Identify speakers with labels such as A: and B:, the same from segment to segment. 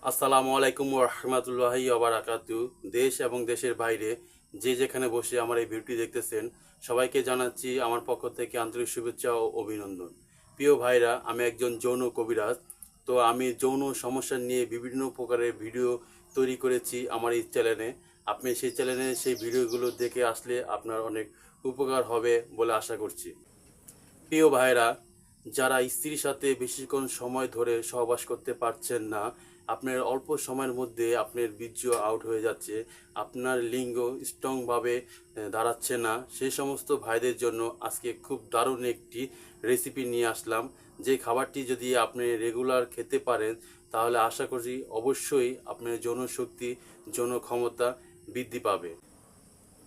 A: আসসালামু আলাইকুম ওয়া রাহমাতুল্লাহি ওয়া বারাকাতু। দেশ এবং দেশের বাইরে যে যেখানে বসে আমার এই ভিডিওটি দেখতেছেন, সবাইকে জানাচ্ছি আমার পক্ষ থেকে আন্তরিক শুভেচ্ছা ও অভিনন্দন। প্রিয় ভাইরা, আমি একজন যৌন কবিরাজ। তো আমি যৌন সমস্যা নিয়ে বিভিন্ন প্রকারের ভিডিও তৈরি করেছি আমার এই চ্যানেলে। আপনি সেই চ্যানেলে সেই ভিডিওগুলো দেখে আসলে আপনার অনেক উপকার হবে বলে আশা করছি। প্রিয় ভাইরা, যারা স্ত্রীর সাথে বেশিক্ষণ সময় ধরে সহবাস করতে পারছেন না, আপনার অল্প সময়ের মধ্যে আপনার বীর্য আউট হয়ে যাচ্ছে, আপনার লিঙ্গ স্ট্রংভাবে দাঁড়াচ্ছে না, সেই সমস্ত ভাইদের জন্য আজকে খুব দারুণ একটি রেসিপি নিয়ে আসলাম। যে খাবারটি যদি আপনি রেগুলার খেতে পারেন, তাহলে আশা করছি অবশ্যই আপনার যৌন শক্তি, যৌন ক্ষমতা বৃদ্ধি পাবে।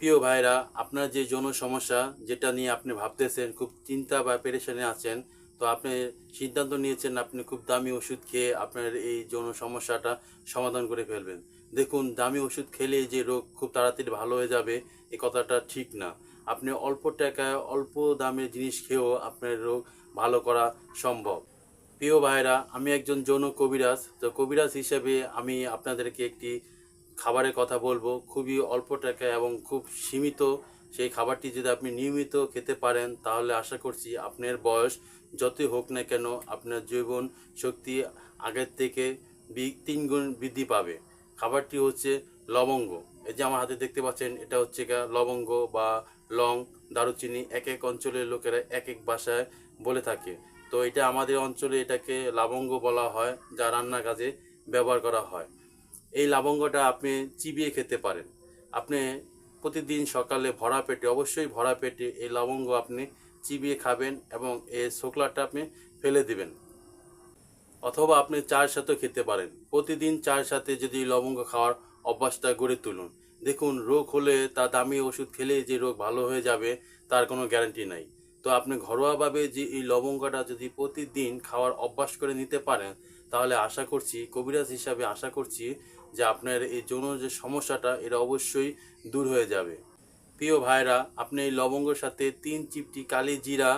A: প্রিয় ভাইরা, আপনার যে যৌন সমস্যা যেটা নিয়ে আপনি ভাবতেছেন, খুব চিন্তা বা পেরেশানি আছেন, তো আপনি সিদ্ধান্ত নিয়েছেন আপনি খুব দামি ওষুধ খেয়ে আপনার এই যৌন সমস্যাটা সমাধান করে ফেলবেন। দেখুন, দামি ওষুধ খেলে যে রোগ খুব তাড়াতাড়ি ভালো হয়ে যাবে এই কথাটা ঠিক না। আপনি অল্প টাকায় অল্প দামের জিনিস খেয়েও আপনার রোগ ভালো করা সম্ভব। প্রিয় ভাইরা, আমি একজন যৌন কবিরাজ। তো কবিরাজ হিসেবে আমি আপনাদেরকে একটি খাবারের কথা বলবো, খুবই অল্প টাকায় এবং খুব সীমিত। সেই খাবারটি যদি আপনি নিয়মিত খেতে পারেন, তাহলে আশা করছি আপনার বয়স যতই হোক না কেন, আপনার যৌবন শক্তি আগের থেকে 3 গুণ বৃদ্ধি পাবে। খাবারটি হচ্ছে লবঙ্গ। এই যে আমার হাতে দেখতে পাচ্ছেন, এটা হচ্ছে লবঙ্গ বা লং, দারুচিনি। এক এক অঞ্চলের লোকেরা এক এক ভাষায় বলে থাকে। তো এটা আমাদের অঞ্চলে এটাকে লবঙ্গ বলা হয়, যা রান্নার কাজে ব্যবহার করা হয়। এই লবঙ্গটা আপনি চিবিয়ে খেতে পারেন। আপনি প্রতিদিন সকালে ভরা পেটে, অবশ্যই ভরা পেটে এই লবঙ্গ আপনি চিবিয়ে খাবেন এবং এই শোকলাটা আপনি ফেলে দিবেন। অথবা আপনি চায়ের সাথেও খেতে পারেন। প্রতিদিন চায়ের সাথে যদি লবঙ্গ খাওয়ার অভ্যাসটা গড়ে তুলুন, দেখুন রোগ হলে তা দামি ওষুধ খেলেই যে রোগ ভালো হয়ে যাবে তার কোনো গ্যারান্টি নাই। তো আপনি ঘরোয়াভাবে যে এই লবঙ্গটা যদি প্রতিদিন খাওয়ার অভ্যাস করে নিতে পারেন, তাহলে আশা করছি, কবিরাজ হিসাবে আশা করছি যে আপনার এই যৌন যে সমস্যাটা এটা অবশ্যই দূর হয়ে যাবে। প্রিয় ভাইরা, আপনি এই লবঙ্গের সাথে 3 চিমটি কালি জিরা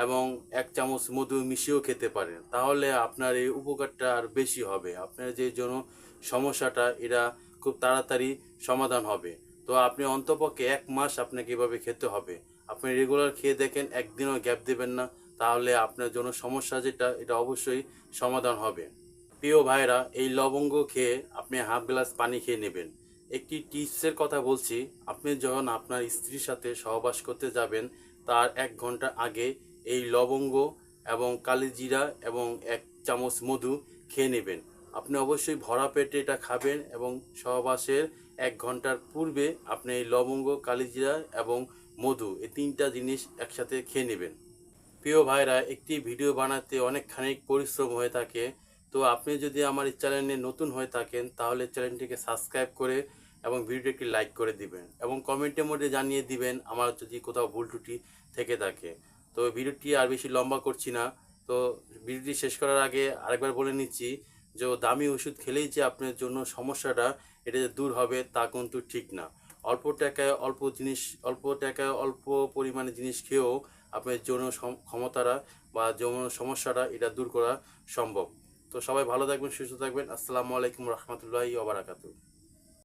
A: এবং 1 চামচ মধু মিশিয়েও খেতে পারেন। তাহলে আপনার এই উপকারটা আর বেশি হবে। আপনার যে যৌন সমস্যাটা এটা খুব তাড়াতাড়ি সমাধান হবে। তো আপনি অন্তপক্ষে 1 মাস আপনাকে এভাবে খেতে হবে। আপনি রেগুলার খেয়ে দেখেন, একদিনও গ্যাপ দেবেন না, তাহলে আপনার যৌন সমস্যা যেটা এটা অবশ্যই সমাধান হবে। প্রিয় ভাইরা, এই লবঙ্গ খেয়ে আপনি হাফ গ্লাস পানি খেয়ে নেবেন। একটি টিপসের কথা বলছি, আপনি যখন আপনার স্ত্রীর সাথে সহবাস করতে যাবেন, তার 1 ঘন্টা আগে এই লবঙ্গ এবং কালিজিরা এবং 1 চামচ মধু খেয়ে নেবেন। আপনি অবশ্যই ভরা পেটে এটা খাবেন এবং সহবাসের 1 ঘন্টার পূর্বে আপনি এই লবঙ্গ, কালিজিরা এবং মধু, এই 3টা জিনিস একসাথে খেয়ে নেবেন। প্রিয় ভাইরা, একটি ভিডিও বানাতে অনেকখানি পরিশ্রম হয়ে থাকে। তো আপনি যদি আমার এই চ্যানেলে নতুন হয়ে থাকেন, তাহলে চ্যানেলটিকে সাবস্ক্রাইব করে এবং ভিডিওটি একটি লাইক করে দিবেন এবং কমেন্টের মধ্যে জানিয়ে দিবেন আমার যদি কোথাও ভুল ত্রুটি থেকে থাকে। তো ভিডিওটি আর বেশি লম্বা করছি না। তো ভিডিওটি শেষ করার আগে আরেকবার বলে নিচ্ছি যে দামি ওষুধ খেলেই যে আপনার জন্য সমস্যাটা এটা যে দূর হবে তা কিন্তু ঠিক না। অল্প টাকায় অল্প জিনিস, অল্প টাকায় অল্প পরিমাণে জিনিস খেয়েও আপনার যৌন ক্ষমতাটা বা যৌন সমস্যাটা এটা দূর করা সম্ভব। তো সবাই ভালো থাকবেন, সুস্থ থাকবেন। আসসালামু আলাইকুম রহমতুল্লাহি ওয়া বারাকাতুহু।